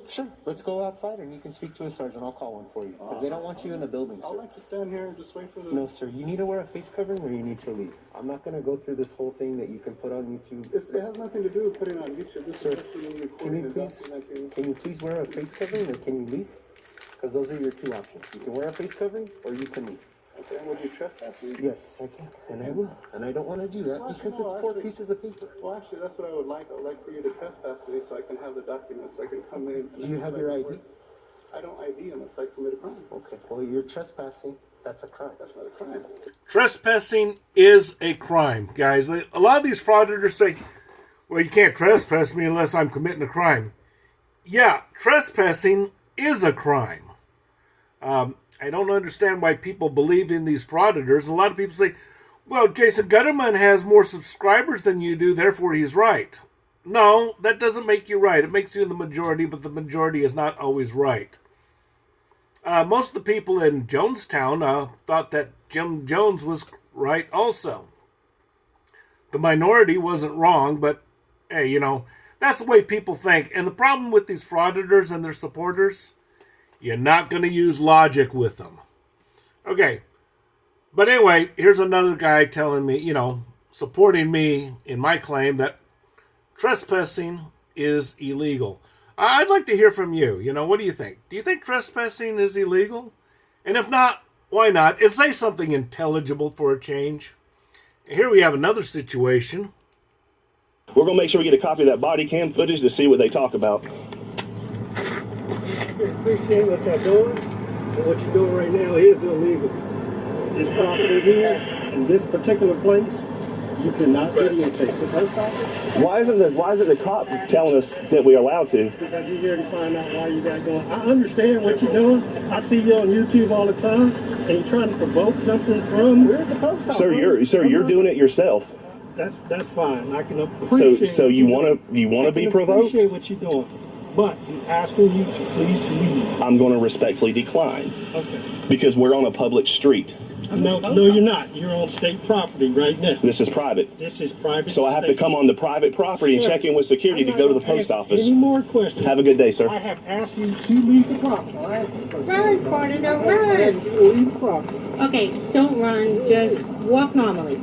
Sure. Let's go outside and you can speak to a sergeant. I'll call one for you. Because they don't want you in the building, sir. I'd like to stand here and just wait for the... No, sir. You need to wear a face covering or you need to leave. I'm not going to go through this whole thing that you can put on YouTube. It has nothing to do with putting on YouTube. This Sir, is actually recording and documenting. can you please wear a face covering or can you leave? Because those are your two options. You can wear a face covering or you can leave. Okay, would you trespass me? Yes, I can. And I will. And I don't want to do that because it's 4 pieces of paper. Well, actually, that's what I would like. I would like for you to trespass me so I can have the documents, so I can come in. Do you have your ID? I don't ID unless I commit a crime. Okay, well, you're trespassing. That's a crime. That's not a crime. Trespassing is a crime, guys. A lot of these frauditors say, well, you can't trespass me unless I'm committing a crime. Yeah, trespassing is a crime. I don't understand why people believe in these frauditors. A lot of people say, well, Jason Gutterman has more subscribers than you do, therefore he's right. No, that doesn't make you right. It makes you the majority, but the majority is not always right. Most of the people in Jonestown thought that Jim Jones was right also. The minority wasn't wrong, but hey, you know, that's the way people think. And the problem with these frauditors and their supporters, you're not going to use logic with them. Okay. But anyway, here's another guy telling me, you know, supporting me in my claim that trespassing is illegal. I'd like to hear from you. You know, what do you think? Do you think trespassing is illegal? And if not, why not? And say something intelligible for a change. Here we have another situation. We're going to make sure we get a copy of that body cam footage to see what they talk about. Appreciate what you're doing, and what you're doing right now is illegal. This property here, in this particular place, you cannot videotape it. Why isn't the cop telling us that we're allowed to? Because you're here to find out why you got going. I understand what you're doing. I see you on YouTube all the time, and you're trying to provoke something from. We're at the post office. You're doing it yourself. That's fine. I can appreciate. So you want to be provoked? Appreciate what you're doing, but I'm asking you to please leave. I'm going to respectfully decline. Okay. Because we're on a public street. No, you're not. You're on state property right now. This is private. This is private. So I have to come on the private property and check in with security to go to the post office. Any more questions? Have a good day, sir. I have asked you to leave the property. Run, Frauditors, run! Leave the property. Okay, don't run, just walk normally.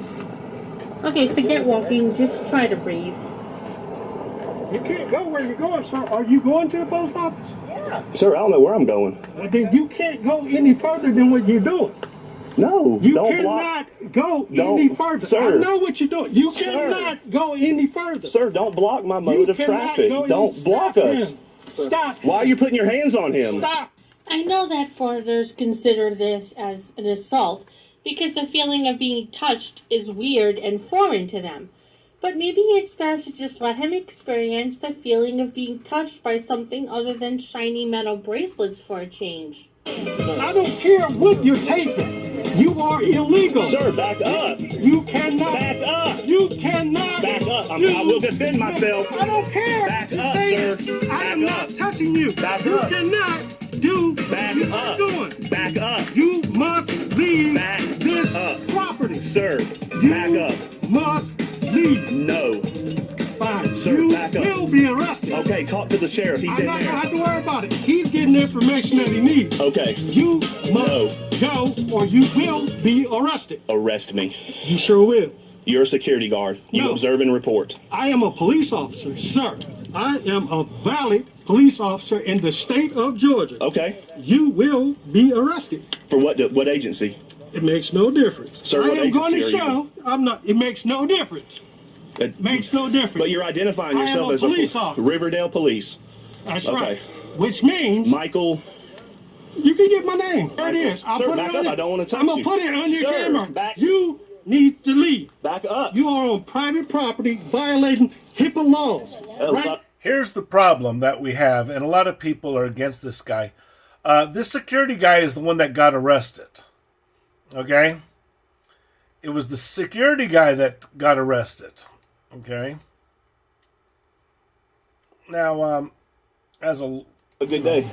Okay, forget walking, just try to breathe. You can't go where you're going, sir. Are you going to the post office? Yeah. Sir, I don't know where I'm going. Well, then you can't go any further than what you're doing. No, You don't cannot go Don't- any further. sir. I know what you're doing. You Sir. cannot go any further. Sir, don't block my mode of cannot traffic. go Don't any- block stop us. him. Stop. Why are you putting your hands on him? Stop. I know that frauditors consider this as an assault because the feeling of being touched is weird and foreign to them. But maybe it's best to just let him experience the feeling of being touched by something other than shiny metal bracelets for a change. I don't care what you're taping. You are illegal. Sir, back up. You cannot. Back up. You cannot. Back up. I do- will defend myself. I don't care. Back Just up, say sir. it. I Back am up. not touching you. Back you up. cannot do Back what you're up. doing. Back up. You must leave Back this up. property. Sir, You back up. must leave. No. Fine. Sir, you back up. will be arrested. Okay, talk to the sheriff. He's I'm in not going to have there. to worry about it. He's getting the information that he needs. Okay, You must go or you will be arrested. arrest me. You sure will. You're a security guard. You No. observe and report. I am a police officer, sir. I am a valid police officer in the state of Georgia. Okay. You will be arrested. For what agency? It makes no difference. Sir, I what am going to agency are show. I'm not. It makes no difference. It Makes no difference. But you're identifying I am yourself a as police officer. Riverdale Police. That's okay. right. Which means Michael. you can get my name. There it is. I'll Sir, put back it on up. I don't wanna touch I'm gonna you. put it on your Sir, camera. back- You need to leave. Back up. You are on private property, violating HIPAA laws. Right? Here's the problem that we have, and a lot of people are against this guy. This security guy is the one that got arrested. Okay? It was the security guy that got arrested. Okay? Now, as a good day.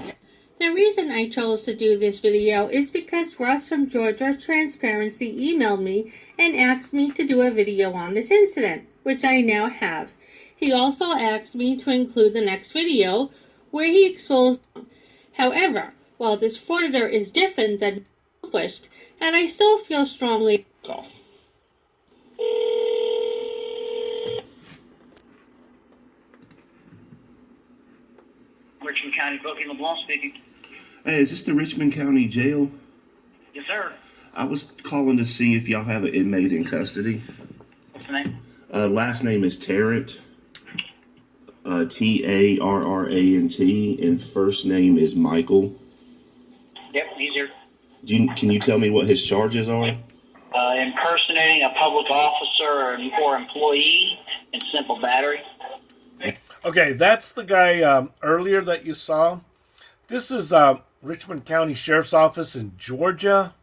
The reason I chose to do this video is because Russ from Georgia Transparency emailed me and asked me to do a video on this incident, which I now have. He also asked me to include the next video, where he exposed them. However, while this frauditor is different than accomplished, and I still feel strongly. Call. Richmond County Booking LeBlanc speaking. Hey, is this the Richmond County Jail? Yes, sir. I was calling to see if y'all have an inmate in custody. What's the name? Last name is Tarrant. Tarrant, and first name is Michael. Yep, he's here. Can you tell me what his charges are? Impersonating a public officer or employee and simple battery. Okay, that's the guy earlier that you saw. This is Richmond County Sheriff's Office in Georgia.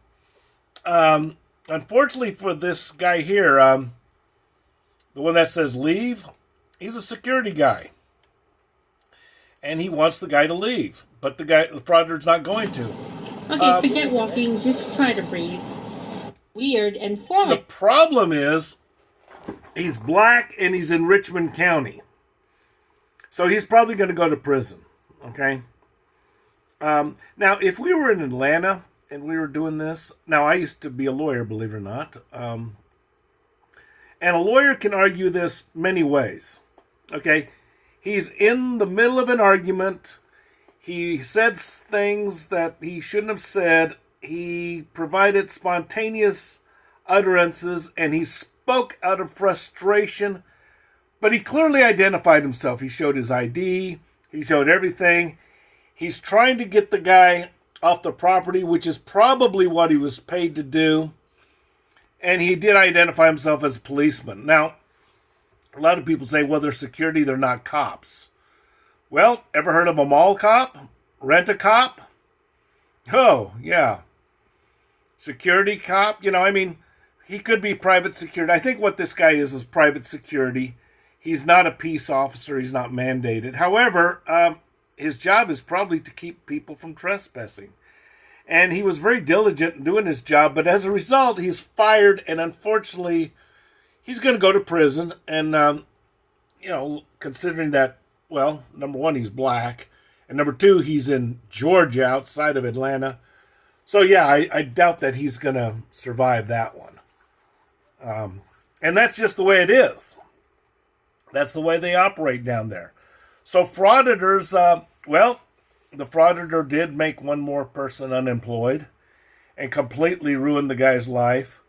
Unfortunately for this guy here, the one that says leave, he's a security guy. And he wants the guy to leave. But the frauditor's not going to. Okay, forget walking, just try to breathe. Weird and foreign. The problem is, he's black and he's in Richmond County. So he's probably going to go to prison. Okay? Now, if we were in Atlanta and we were doing this, now I used to be a lawyer, believe it or not, and a lawyer can argue this many ways. Okay? He's in the middle of an argument. He said things that he shouldn't have said. He provided spontaneous utterances, and he spoke out of frustration. But he clearly identified himself. He showed his ID. He showed everything. He's trying to get the guy off the property, which is probably what he was paid to do. And he did identify himself as a policeman. Now, a lot of people say, well, they're security, they're not cops. Well, ever heard of a mall cop? Rent a cop? Oh, yeah. Security cop? He could be private security. I think what this guy is private security. He's not a peace officer. He's not mandated. However, his job is probably to keep people from trespassing. And he was very diligent in doing his job, but as a result, he's fired, and unfortunately, he's going to go to prison. And, considering that, well, number one, he's black, and number two, he's in Georgia outside of Atlanta. So, yeah, I doubt that he's going to survive that one. And that's just the way it is. That's the way they operate down there. So frauditors, the frauditor did make one more person unemployed and completely ruined the guy's life.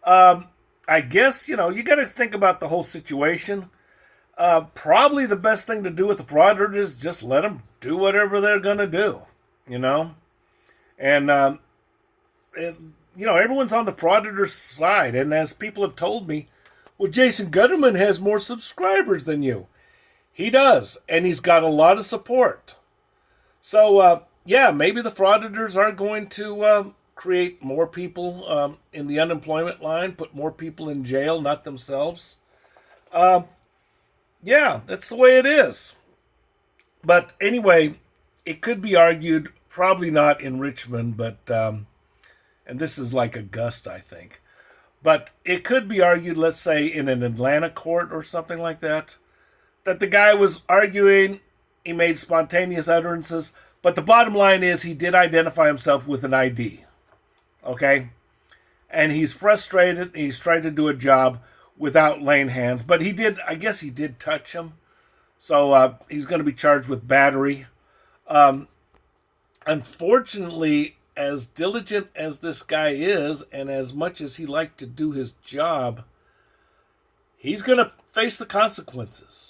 I guess, you got to think about the whole situation. Probably the best thing to do with the frauditor is just let them do whatever they're going to do, And, everyone's on the frauditor's side. And as people have told me, well, Jason Gutterman has more subscribers than you. He does, and he's got a lot of support. So, maybe the frauditors are going to create more people in the unemployment line, put more people in jail, not themselves. That's the way it is. But anyway, it could be argued, probably not in Richmond, but, and this is like Augusta, I think. But it could be argued, let's say, in an Atlanta court or something like that the guy was arguing, he made spontaneous utterances, but the bottom line is he did identify himself with an ID. Okay? And he's frustrated, he's trying to do a job without laying hands, but he did touch him. So he's going to be charged with battery. Unfortunately, as diligent as this guy is, and as much as he liked to do his job, he's going to face the consequences.